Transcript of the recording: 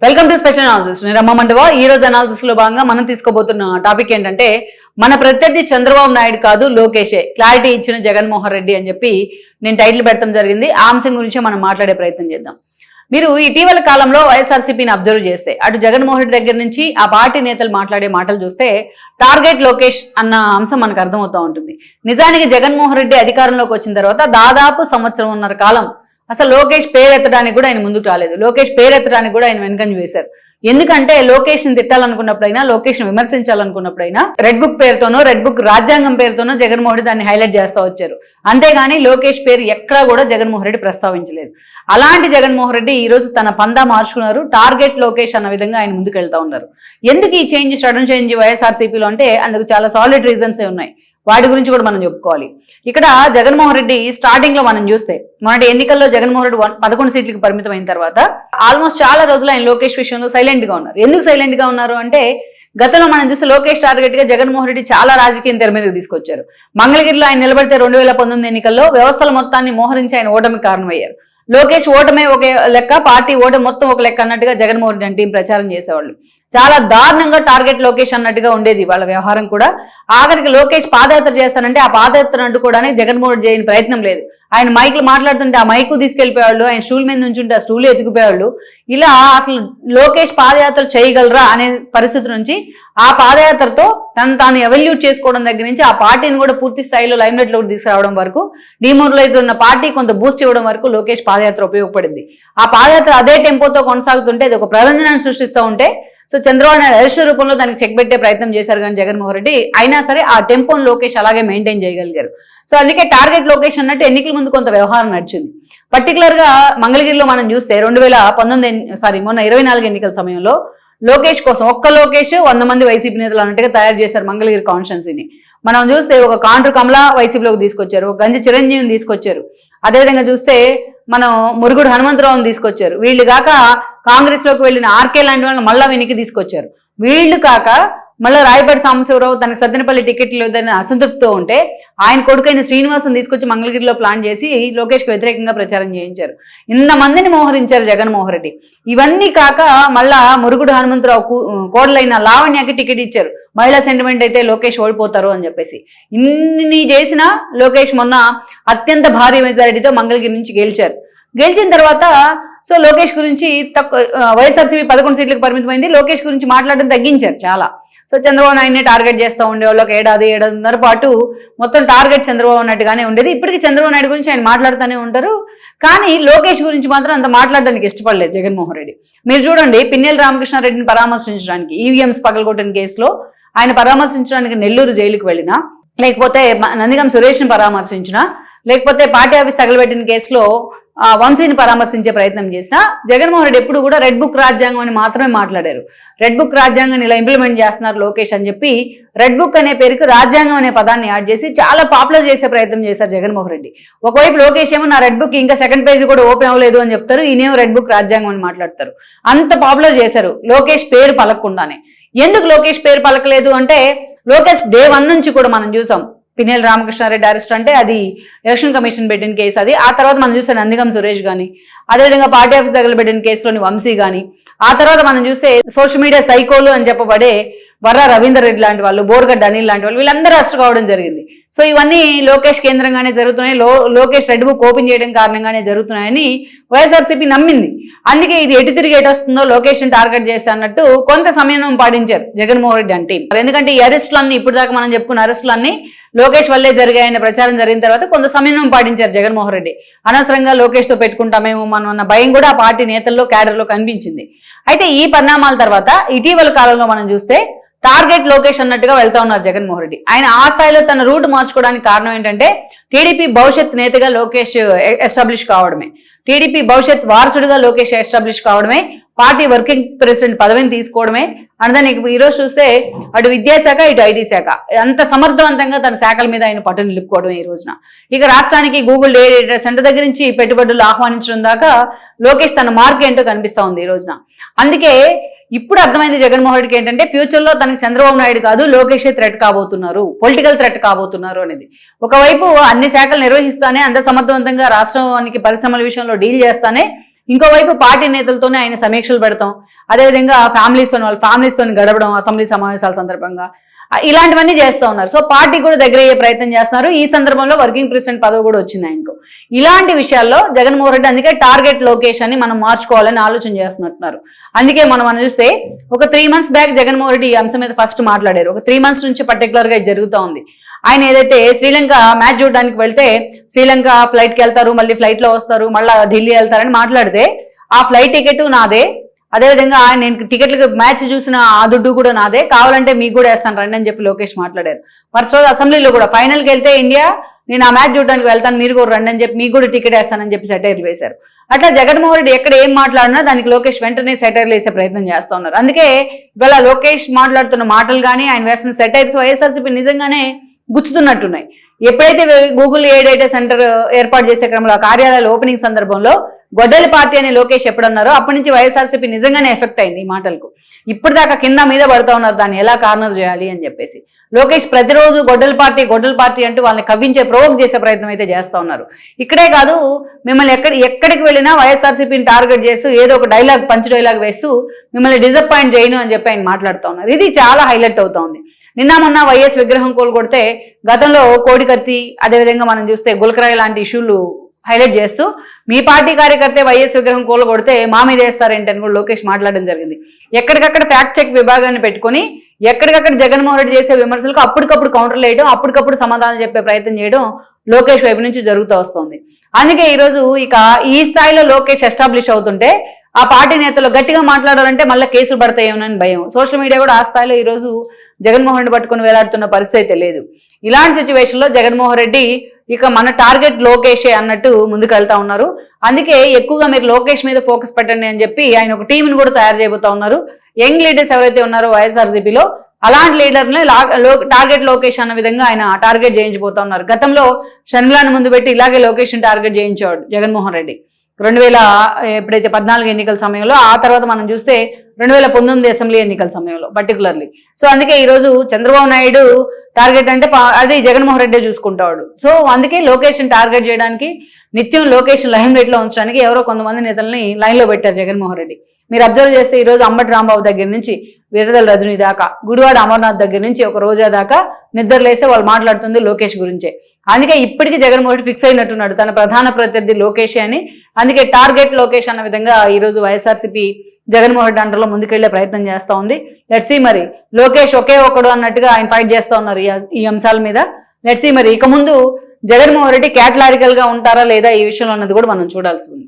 Welcome to special analysis. నేను రమ్మ మండవ. ఈ రోజు అనాలిసిస్ లో భాగంగా మనం తీసుకోబోతున్న టాపిక్ ఏంటంటే మన ప్రత్యర్థి చంద్రబాబు నాయుడు కాదు లోకేషే, క్లారిటీ ఇచ్చిన జగన్మోహన్ రెడ్డి అని చెప్పి నేను టైటిల్ పెడతాం జరిగింది. ఆ అంశం గురించి మనం మాట్లాడే ప్రయత్నం చేద్దాం. మీరు ఇటీవల కాలంలో వైఎస్ఆర్సీపీని అబ్జర్వ్ చేస్తే అటు జగన్మోహన్ రెడ్డి దగ్గర నుంచి ఆ పార్టీ నేతలు మాట్లాడే మాటలు చూస్తే టార్గెట్ లోకేష్ అన్న అంశం మనకు అర్థమవుతూ ఉంటుంది. నిజానికి జగన్మోహన్ రెడ్డి అధికారంలోకి వచ్చిన తర్వాత దాదాపు సంవత్సరంన్నర కాలం అసలు లోకేష్ పేరెత్తడానికి కూడా ఆయన ముందుకు రాలేదు. లోకేష్ పేరెత్తడానికి కూడా ఆయన వెనకంజ వేశారు. ఎందుకంటే లోకేష్ని తిట్టాలనుకున్నప్పుడైనా, లోకేష్ని విమర్శించాలనుకున్నప్పుడైనా రెడ్ బుక్ పేరుతోనో, రెడ్ బుక్ రాజ్యాంగం పేరుతోనో జగన్మోహన్ రెడ్డి దాన్ని హైలైట్ చేస్తూ వచ్చారు. అంతేగాని లోకేష్ పేరు ఎక్కడా కూడా జగన్మోహన్ రెడ్డి ప్రస్తావించలేదు. అలాంటి జగన్మోహన్ రెడ్డి ఈ రోజు తన పందా మార్చుకున్నారు. టార్గెట్ లోకేష్ అన్న విధంగా ఆయన ముందుకు వెళ్తా ఉన్నారు. ఎందుకు ఈ చేంజ్, సడన్ చేంజ్ వైఎస్ఆర్సీపీలో అంటే అందుకు చాలా సాలిడ్ రీజన్స్ ఉన్నాయి. వాటి గురించి కూడా మనం చెప్పుకోవాలి. ఇక్కడ జగన్మోహన్ రెడ్డి స్టార్టింగ్ లో మనం చూస్తే మొన్నటి ఎన్నికల్లో జగన్మోహన్ రెడ్డి 11 సీట్లకు పరిమితం అయిన తర్వాత ఆల్మోస్ట్ చాలా రోజులు ఆయన లోకేష్ విషయంలో సైలెంట్ గా ఉన్నారు. ఎందుకు సైలెంట్ గా ఉన్నారు అంటే గతంలో మనం చూస్తే లోకేష్ టార్గెట్ గా జగన్మోహన్ రెడ్డి చాలా రాజకీయం తెర మీదకి తీసుకొచ్చారు. మంగళగిరిలో ఆయన నిలబడితే 2019 ఎన్నికల్లో వ్యవస్థల మొత్తాన్ని మోహరించి ఆయన ఓటమికి కారణమయ్యారు. లోకేష్ ఓటమే ఒక లెక్క, పార్టీ ఓటమి మొత్తం ఒక లెక్క అన్నట్టుగా జగన్మోహన్ రెడ్డి టీం ప్రచారం చేసేవాళ్ళు. చాలా దారుణంగా టార్గెట్ లోకేష్ అన్నట్టుగా ఉండేది వాళ్ళ వ్యవహారం కూడా. ఆఖరికి లోకేష్ పాదయాత్ర చేస్తానంటే ఆ పాదయాత్ర అడ్డుకోవడానికి జగన్మోహన్ రెడ్డి చేయని ప్రయత్నం లేదు. ఆయన మైకులు మాట్లాడుతుంటే ఆ మైకు తీసుకెళ్లిపోయేవాళ్ళు, ఆయన స్టూల్ మీద నుంచి ఉంటే ఆ స్టూల్ ఎత్తుకుపోయేవాళ్ళు. ఇలా అసలు లోకేష్ పాదయాత్ర చేయగలరా అనే పరిస్థితి నుంచి ఆ పాదయాత్రతో తాను ఎవల్యూట్ చేసుకోవడం దగ్గర నుంచి ఆ పార్టీని కూడా పూర్తి స్థాయిలో లైమ్లైట్ లో తీసుకురావడం వరకు, డిమోరలైజ్ ఉన్న పార్టీ కొంత బూస్ట్ ఇవ్వడం వరకు లోకేష్ పాదయాత్ర ఉపయోగపడింది. ఆ పాదయాత్ర అదే టెంపోతో కొనసాగుతుంటే అది ఒక ప్రబంధనాన్ని సృష్టిస్తూ ఉంటే సో చంద్రబాబు నాయుడు అరెస్ట్ రూపంలో దానికి చెక్ పెట్టే ప్రయత్నం చేశారు కానీ జగన్మోహన్ రెడ్డి, అయినా సరే ఆ టెంపోను లోకేష్ అలాగే మెయింటైన్ చేయగలిగారు. సో అందుకే టార్గెట్ లోకేష్ అన్నట్టు ఎన్నికల ముందు కొంత వ్యవహారం నడిచింది. పర్టికులర్ గా మంగళగిరిలో మనం చూస్తే మొన్న 24 ఎన్నికల సమయంలో లోకేష్ కోసం ఒక్క లోకేష్ 100 మంది వైసీపీ నేతలు అన్నట్టుగా తయారు చేశారు మంగళగిరి కాన్స్టిట్యున్సీని. మనం చూస్తే ఒక కాండ్రు కమల వైసీపీలోకి తీసుకొచ్చారు, ఒక గంజి చిరంజీవిని తీసుకొచ్చారు, అదేవిధంగా చూస్తే మనం మురుగుడు హనుమంతరావుని తీసుకొచ్చారు. వీళ్ళు కాక కాంగ్రెస్ లోకి వెళ్ళిన ఆర్కే లాంటి వాళ్ళని మళ్ళా వెనక్కి తీసుకొచ్చారు. వీళ్ళు కాక మళ్ళీ రాయపాటి సాంబశివరావు తనకు సత్తెనపల్లి టికెట్ లేదని అసంతృప్తితో ఉంటే ఆయన కొడుకైన శ్రీనివాసం తీసుకొచ్చి మంగళగిరిలో ప్లాన్ చేసి లోకేష్కి వ్యతిరేకంగా ప్రచారం చేయించారు. ఇంతమందిని మోహరించారు జగన్మోహన్ రెడ్డి. ఇవన్నీ కాక మళ్ళా మురుగుడు హనుమంతరావు కోడలైన లావణ్యకి టికెట్ ఇచ్చారు. మహిళా సెంటిమెంట్ అయితే లోకేష్ ఓడిపోతారు అని చెప్పేసి. ఇన్ని చేసినా లోకేష్ మొన్న అత్యంత భారీ మెజారిటీతో మంగళగిరి నుంచి గెలిచిన తర్వాత సో లోకేష్ గురించి వైఎస్ఆర్సీపీ 11 సీట్లకు పరిమితమైంది. లోకేష్ గురించి మాట్లాడడం తగ్గించారు చాలా. సో చంద్రబాబు నాయుడిని టార్గెట్ చేస్తూ ఉండేవాళ్ళు. ఒక ఏడాదిన్నర పాటు మొత్తం టార్గెట్ చంద్రబాబు అన్నట్టుగానే ఉండేది. ఇప్పటికీ చంద్రబాబు నాయుడు గురించి ఆయన మాట్లాడుతూనే ఉంటారు. కానీ లోకేష్ గురించి మాత్రం అంత మాట్లాడడానికి ఇష్టపడలేదు జగన్మోహన్ రెడ్డి. మీరు చూడండి, పిన్నెల్లి రామకృష్ణారెడ్డిని పరామర్శించడానికి ఈవీఎంస్ పగలగొట్టిన కేసులో ఆయన పరామర్శించడానికి నెల్లూరు జైలుకు వెళ్ళినా, లేకపోతే నందిగం సురేష్ని పరామర్శించినా, లేకపోతే పార్టీ ఆఫీస్ తగలబెట్టిన కేసులో వంశీని పరామర్శించే ప్రయత్నం చేసినా జగన్మోహన్ రెడ్డి ఎప్పుడు కూడా రెడ్ బుక్ రాజ్యాంగం అని మాత్రమే మాట్లాడారు. రెడ్ బుక్ రాజ్యాంగాన్ని ఇలా ఇంప్లిమెంట్ చేస్తున్నారు లోకేష్ అని చెప్పి రెడ్ బుక్ అనే పేరుకి రాజ్యాంగం అనే పదాన్ని యాడ్ చేసి చాలా పాపులర్ చేసే ప్రయత్నం చేశారు జగన్మోహన్ రెడ్డి. ఒకవైపు లోకేష్ ఏమో నా రెడ్ బుక్ ఇంకా సెకండ్ పేజీ కూడా ఓపెన్ అవ్వలేదు అని చెప్తారు, ఈయనేమో రెడ్ బుక్ రాజ్యాంగం అని మాట్లాడతారు. అంత పాపులర్ చేశారు లోకేష్ పేరు పలకకుండానే. ఎందుకు లోకేష్ పేరు పలకలేదు అంటే లోకేష్ డే 1 నుంచి కూడా మనం చూసాం. పిన్నెల్లి రామకృష్ణారెడ్డి అరెస్ట్ అంటే అది ఎలక్షన్ కమిషన్ పెట్టిన కేసు అది. ఆ తర్వాత మనం చూస్తే నందిగం సురేష్ కానీ, అదేవిధంగా పార్టీ ఆఫీస్ దగ్గర పెట్టిన కేసులోని వంశీ కానీ, ఆ తర్వాత మనం చూస్తే సోషల్ మీడియా సైకోలు అని చెప్పబడే వర్రా రవీందర్ రెడ్డి లాంటి వాళ్ళు, బోర్గడ్డ అనిల్ లాంటి వాళ్ళు, వీళ్ళందరూ అరెస్ట్ కావడం జరిగింది. సో ఇవన్నీ లోకేష్ కేంద్రంగానే జరుగుతున్నాయి, లోకేష్ రెడ్ బుక్ ఓపెన్ చేయడం కారణంగానే జరుగుతున్నాయని వైఎస్ఆర్సీపీ నమ్మింది. అందుకే ఇది ఎటు తిరిగి ఎటొస్తుందో లోకేష్ని టార్గెట్ చేస్తే అన్నట్టు కొంత సమయం పాటించారు జగన్మోహన్ రెడ్డి అంటే. ఎందుకంటే ఈ అరెస్టులన్నీ ఇప్పుడు దాకా మనం చెప్పుకున్న అరెస్టులన్నీ లోకేష్ వల్లే జరిగాయనే ప్రచారం జరిగిన తర్వాత కొంత సమయం పాటించారు జగన్మోహన్ రెడ్డి. అనవసరంగా లోకేష్తో పెట్టుకుంటామేమో మనం అన్న భయం కూడా ఆ పార్టీ నేతల్లో క్యాడర్లో కనిపించింది. అయితే ఈ పరిణామాల తర్వాత ఇటీవల కాలంలో మనం చూస్తే టార్గెట్ లోకేష్ అన్నట్టుగా వెళ్తా ఉన్నారు జగన్మోహన్ రెడ్డి. ఆయన ఆ స్థాయిలో తన రూట్ మార్చుకోవడానికి కారణం ఏంటంటే టీడీపీ భవిష్యత్ నేతగా లోకేష్ ఎస్టాబ్లిష్ కావడమే, టీడీపీ భవిష్యత్ వారసుడిగా లోకేష్ ఎస్టాబ్లిష్ కావడమే, పార్టీ వర్కింగ్ ప్రెసిడెంట్ పదవిని తీసుకోవడమే. అండ్ ఈరోజు చూస్తే అటు విద్యాశాఖ ఇటు ఐటీ శాఖ అంత సమర్థవంతంగా తన శాఖల మీద ఆయన పట్టు నిలుపుకోవడం ఈ రోజున. ఇక రాష్ట్రానికి గూగుల్ డేటా సెంటర్ దగ్గర నుంచి పెట్టుబడులు ఆహ్వానించడం దాకా లోకేష్ తన మార్క్ ఏంటో కనిపిస్తా ఉంది ఈ రోజున. అందుకే ఇప్పుడు అర్థమైంది జగన్మోహన్ రెడ్డికి ఏంటంటే ఫ్యూచర్లో తనకి చంద్రబాబు నాయుడు కాదు లోకేషే థ్రెట్ కాబోతున్నారు, పొలిటికల్ థ్రెట్ కాబోతున్నారు అనేది. ఒకవైపు అన్ని శాఖలు నిర్వహిస్తానే అంత సమర్థవంతంగా రాష్ట్రానికి పరిశ్రమల విషయంలో డీల్ చేస్తానే ఇంకోవైపు పార్టీ నేతలతోనే ఆయన సమీక్షలు పెడతాం, అదేవిధంగా వాళ్ళ ఫ్యామిలీస్తో గడపడం అసెంబ్లీ సమావేశాల సందర్భంగా ఇలాంటివన్నీ చేస్తూ ఉన్నారు. సో పార్టీ కూడా దగ్గర అయ్యే ప్రయత్నం చేస్తున్నారు. ఈ సందర్భంలో వర్కింగ్ ప్రెసిడెంట్ పదవి కూడా వచ్చింది ఆయనకు. ఇలాంటి విషయాల్లో జగన్మోహన్ రెడ్డి అందుకే టార్గెట్ లొకేషన్ అని మనం మార్చుకోవాలని ఆలోచన చేస్తున్నట్టున్నారు. అందుకే మనం చూస్తే ఒక 3 months బ్యాక్ జగన్మోహన్ రెడ్డి ఈ అంశం మీద ఫస్ట్ మాట్లాడారు. ఒక 3 months నుంచి పర్టికులర్ గా ఇది జరుగుతూ ఉంది. ఆయన ఏదైతే శ్రీలంక మ్యాచ్ చూడడానికి వెళ్తే శ్రీలంక ఫ్లైట్కి వెళ్తారు, మళ్ళీ ఫ్లైట్ లో వస్తారు, మళ్ళీ ఢిల్లీ వెళ్తారని మాట్లాడితే ఆ ఫ్లైట్ టికెట్ నాదే, అదేవిధంగా నేను టికెట్లకు మ్యాచ్ చూసిన ఆ దుడ్డు కూడా నాదే, కావాలంటే మీకు కూడా వేస్తాను రండి అని చెప్పి లోకేష్ మాట్లాడారు. మరుసటి రోజు అసెంబ్లీలో కూడా ఫైనల్కి వెళ్తే ఇండియా నేను ఆ మ్యాచ్ చూడడానికి వెళ్తాను, మీరు కూడా రండి అని చెప్పి మీకు కూడా టికెట్ వేస్తానని చెప్పి సెటైర్లు వేశారు. అట్లా జగన్మోహన్ రెడ్డి ఎక్కడ ఏం మాట్లాడినా దానికి లోకేష్ వెంటనే సెటైర్లు వేసే ప్రయత్నం చేస్తూ ఉన్నారు. అందుకే ఇవాళ లోకేష్ మాట్లాడుతున్న మాటలు కానీ ఆయన వేస్తున్న సెటైర్స్ వైఎస్ఆర్సీపీ నిజంగానే గుచ్చుతున్నట్టున్నాయి. ఎప్పుడైతే గూగుల్ ఏ డేటా సెంటర్ ఏర్పాటు చేసే క్రమంలో ఆ కార్యాలయాల ఓపెనింగ్ సందర్భంలో గొడ్డలి పార్టీ అని లోకేష్ ఎప్పుడన్నారో అప్పటి నుంచి వైఎస్ఆర్సీపీ నిజంగానే ఎఫెక్ట్ అయింది ఈ మాటలకు. ఇప్పుడు దాకా కింద మీద పడుతూ ఉన్నారు దాన్ని ఎలా కార్నర్ చేయాలి అని చెప్పేసి. లోకేష్ ప్రతిరోజు గొడ్డలి పార్టీ అంటూ వాళ్ళని కవ్వించే ప్రవోక్ చేసే ప్రయత్నం అయితే చేస్తూ ఉన్నారు. ఇక్కడే కాదు, మిమ్మల్ని ఎక్కడికి వెళ్ళినా వైఎస్ఆర్సీపీని టార్గెట్ చేస్తూ ఏదో ఒక పంచ్ డైలాగ్ వేస్తూ మిమ్మల్ని డిసప్పాయింట్ చేయను అని చెప్పి ఆయన మాట్లాడుతూ ఉన్నారు. ఇది చాలా హైలైట్ అవుతా ఉంది. నిన్న మొన్న వైఎస్ విగ్రహం కోలుకొడితే గతంలో కోడికత్తి, అదేవిధంగా మనం చూస్తే గులకరాయి లాంటి ఇష్యూలు హైలైట్ చేస్తూ మీ పార్టీ కార్యకర్తే వైఎస్ విగ్రహం కూలగొడితే మా మీద వేస్తారేంటి అని కూడా లోకేష్ మాట్లాడడం జరిగింది. ఎక్కడికక్కడ ఫ్యాక్ట్ చెక్ విభాగాన్ని పెట్టుకుని ఎక్కడికక్కడ జగన్మోహన్ రెడ్డి చేసే విమర్శలకు అప్పటికప్పుడు కౌంటర్లు వేయడం, అప్పటికప్పుడు సమాధానం చెప్పే ప్రయత్నం చేయడం లోకేష్ వైపు నుంచి జరుగుతూ వస్తుంది. అందుకే ఈరోజు ఇక ఈ స్థాయిలో లోకేష్ ఎస్టాబ్లిష్ అవుతుంటే ఆ పార్టీ నేతలు గట్టిగా మాట్లాడాలంటే మళ్ళీ కేసులు పడతాయేమోనని భయం. సోషల్ మీడియా కూడా ఆ స్థాయిలో ఈరోజు జగన్మోహన్ రెడ్డి పట్టుకుని వేలాడుతున్న పరిస్థితి అయితే లేదు. ఇలాంటి సిచ్యువేషన్లో జగన్మోహన్ రెడ్డి ఇక మన టార్గెట్ లోకేషే అన్నట్టు ముందుకు వెళ్తా ఉన్నారు. అందుకే ఎక్కువగా మీరు లోకేష్ మీద ఫోకస్ పెట్టండి అని చెప్పి ఆయన ఒక టీంని కూడా తయారు చేయబోతా ఉన్నారు. యంగ్ లీడర్స్ ఎవరైతే ఉన్నారో వైఎస్ఆర్సీపీలో అలాంటి లీడర్ని టార్గెట్ లోకేష్ అన్న విధంగా ఆయన టార్గెట్ చేయించబోతా ఉన్నారు. గతంలో షర్మిలాని ముందు పెట్టి ఇలాగే లోకేష్ని టార్గెట్ చేయించాడు జగన్మోహన్ రెడ్డి 2014 ఎన్నికల సమయంలో. ఆ తర్వాత మనం చూస్తే 2019 అసెంబ్లీ ఎన్నికల సమయంలో పర్టికులర్లీ. సో అందుకే ఈరోజు చంద్రబాబు నాయుడు టార్గెట్ అంటే అది జగన్మోహన్ రెడ్డి చూసుకుంటాడు. సో అందుకే లోకేష్ని టార్గెట్ చేయడానికి నిత్యం లోకేషన్ లైమ్ లైట్ లో ఉంచడానికి ఎవరో కొంతమంది నేతల్ని లైన్ లో పెట్టారు జగన్మోహన్ రెడ్డి. మీరు అబ్జర్వ్ చేస్తే ఈ రోజు అంబటి రాంబాబు దగ్గర నుంచి వీరదల రజనీ దాకా, గుడివాడ అమర్నాథ్ దగ్గర నుంచి ఒక రోజా దాకా నిద్రలేస్తే వాళ్ళు మాట్లాడుతుంది లోకేష్ గురించే. అందుకే ఇప్పటికీ జగన్మోహన్ రెడ్డి ఫిక్స్ అయినట్టున్నాడు తన ప్రధాన ప్రత్యర్థి లోకేష్ అని. అందుకే టార్గెట్ లోకేష్ అన్న విధంగా ఈ రోజు వైఎస్ఆర్సీపీ జగన్మోహన్ రెడ్డి అండర్లో ముందుకెళ్లే ప్రయత్నం చేస్తా ఉంది. లెట్స్ సీ మరి లోకేష్ ఒకే ఒకడు అన్నట్టుగా ఆయన ఫైట్ చేస్తా ఉన్నారు ఈ అంశాల మీద. లెట్స్ సీ మరి ఇక ముందు జగన్మోహన్ రెడ్డి క్యాటలారికల్ గా ఉంటారా లేదా ఈ విషయంలో అన్నది కూడా మనం చూడాల్సి ఉంది.